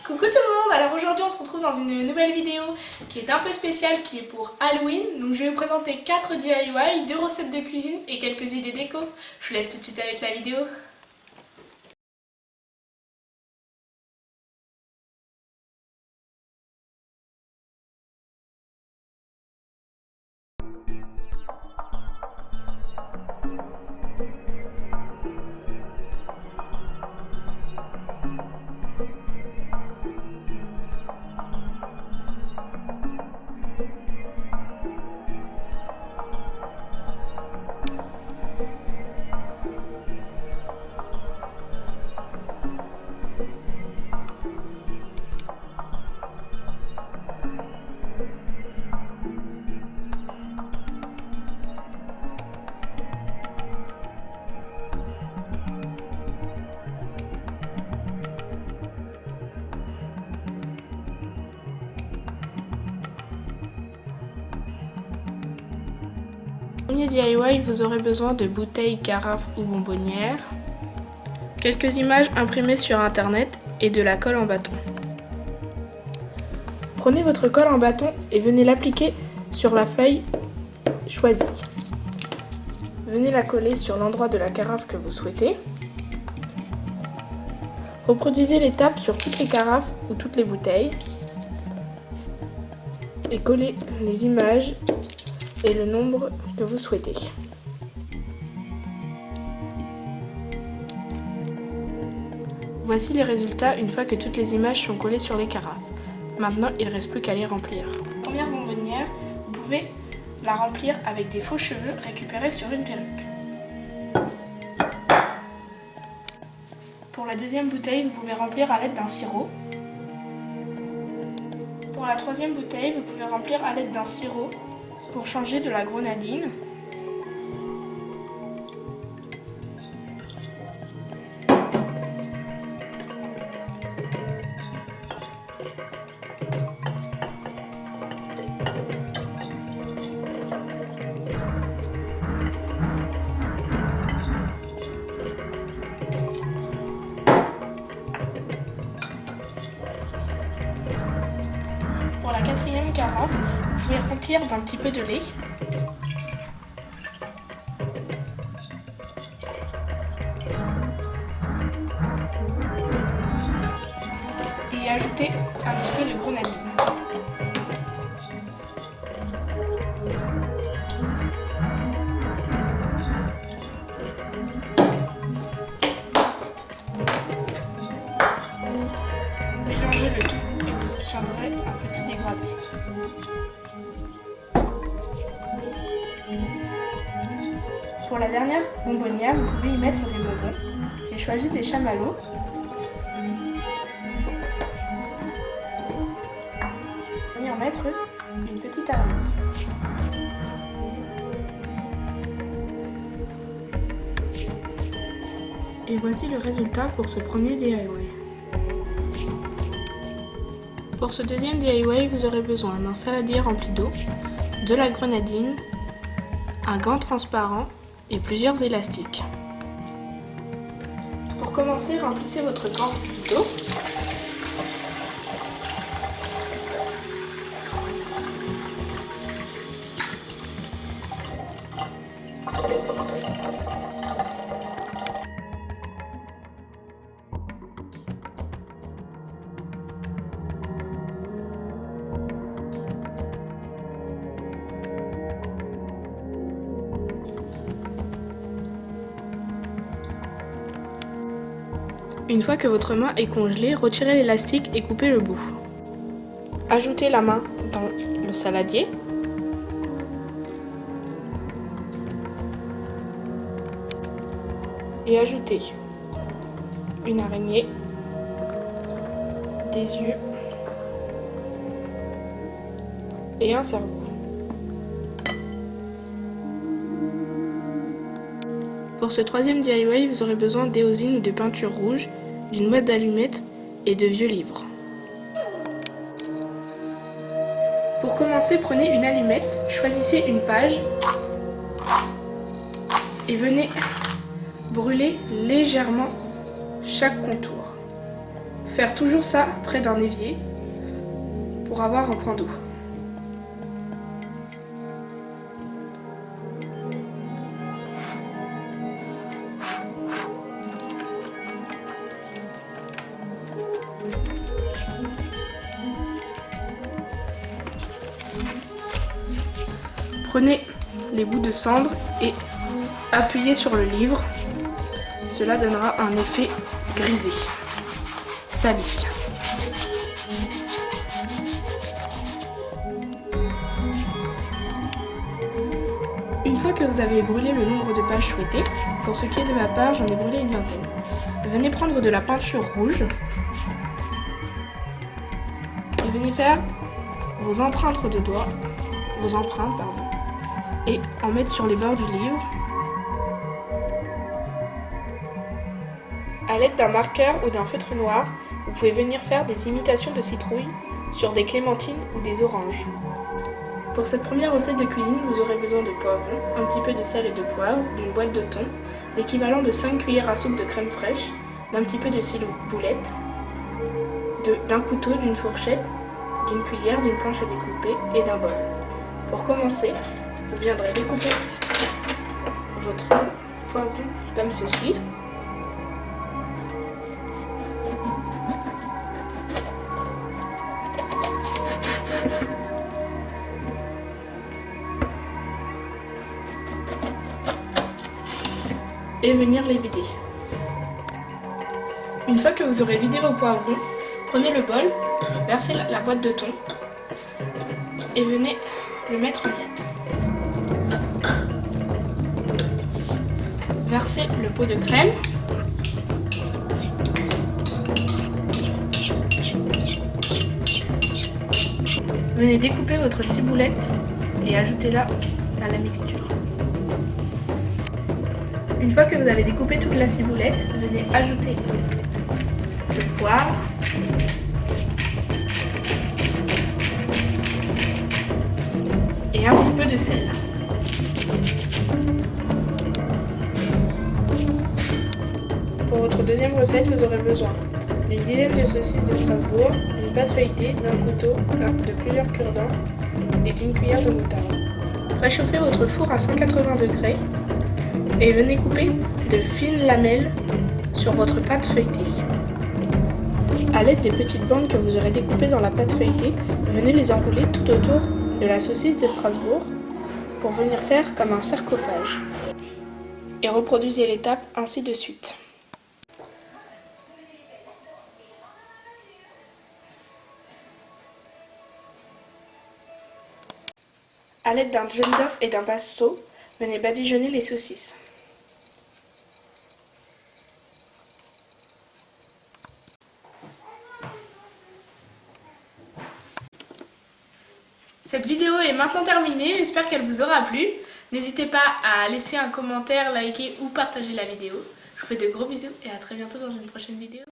Coucou tout le monde, alors aujourd'hui on se retrouve dans une nouvelle vidéo qui est un peu spéciale, qui est pour Halloween. Donc je vais vous présenter 4 DIY, 2 recettes de cuisine et quelques idées déco. Je vous laisse tout de suite avec la vidéo. Premier DIY, vous aurez besoin de bouteilles, carafes ou bonbonnières, quelques images imprimées sur internet et de la colle en bâton. Prenez votre colle en bâton et venez l'appliquer sur la feuille choisie. Venez la coller sur l'endroit de la carafe que vous souhaitez. Reproduisez l'étape sur toutes les carafes ou toutes les bouteilles et collez les images et le nombre que vous souhaitez. Voici les résultats une fois que toutes les images sont collées sur les carafes. Maintenant, il ne reste plus qu'à les remplir. Première bonbonnière, vous pouvez la remplir avec des faux cheveux récupérés sur une perruque. Pour la deuxième bouteille, vous pouvez remplir à l'aide d'un sirop. Pour la troisième bouteille, vous pouvez remplir à l'aide d'un sirop pour changer de la grenadine. Pour la quatrième carafe, vous pouvez remplir d'un petit peu de lait. Et ajouter un petit peu de grenadine. Mélangez le tout et vous obtiendrez un petit dégradé. Pour la dernière bonbonnière, vous pouvez y mettre des bonbons. J'ai choisi des chamallows. Et en mettre une petite araignée. Et voici le résultat pour ce premier DIY. Pour ce deuxième DIY, vous aurez besoin d'un saladier rempli d'eau, de la grenadine, un gant transparent et plusieurs élastiques. Pour commencer, remplissez votre gant d'eau. Une fois que votre main est congelée, retirez l'élastique et coupez le bout. Ajoutez la main dans le saladier. Et ajoutez une araignée, des yeux et un cerveau. Pour ce troisième DIY, vous aurez besoin d'éosine ou de peinture rouge, d'une boîte d'allumettes et de vieux livres. Pour commencer, prenez une allumette, choisissez une page et venez brûler légèrement chaque contour. Faire toujours ça près d'un évier pour avoir un point d'eau. Prenez les bouts de cendre et appuyez sur le livre. Cela donnera un effet grisé, sali. Une fois que vous avez brûlé le nombre de pages souhaité, pour ce qui est de ma part, j'en ai brûlé une vingtaine. Venez prendre de la peinture rouge et venez faire vos empreintes de doigts, et en mettre sur les bords du livre. A l'aide d'un marqueur ou d'un feutre noir, vous pouvez venir faire des imitations de citrouilles sur des clémentines ou des oranges. Pour cette première recette de cuisine, vous aurez besoin de poivrons, un petit peu de sel et de poivre, d'une boîte de thon, l'équivalent de 5 cuillères à soupe de crème fraîche, d'un petit peu de ciboulette, d'un couteau, d'une fourchette, d'une cuillère, d'une planche à découper et d'un bol. Pour commencer, vous viendrez découper votre poivron comme ceci. Et venir les vider. Une fois que vous aurez vidé vos poivrons, prenez le bol, versez la boîte de thon et venez le mettre en miettes. Versez le pot de crème. Venez découper votre ciboulette et ajoutez-la à la mixture. Une fois que vous avez découpé toute la ciboulette, venez ajouter le poivre, et un petit peu de sel. Pour votre deuxième recette, vous aurez besoin d'une dizaine de saucisses de Strasbourg, d'une pâte feuilletée, d'un couteau, de plusieurs cure-dents et d'une cuillère de moutarde. Réchauffez votre four à 180 degrés et venez couper de fines lamelles sur votre pâte feuilletée. A l'aide des petites bandes que vous aurez découpées dans la pâte feuilletée, venez les enrouler tout autour de la saucisse de Strasbourg pour venir faire comme un sarcophage. Et reproduisez l'étape ainsi de suite. A l'aide d'un jaune d'œuf et d'un pinceau, venez badigeonner les saucisses. Cette vidéo est maintenant terminée, j'espère qu'elle vous aura plu. N'hésitez pas à laisser un commentaire, liker ou partager la vidéo. Je vous fais de gros bisous et à très bientôt dans une prochaine vidéo.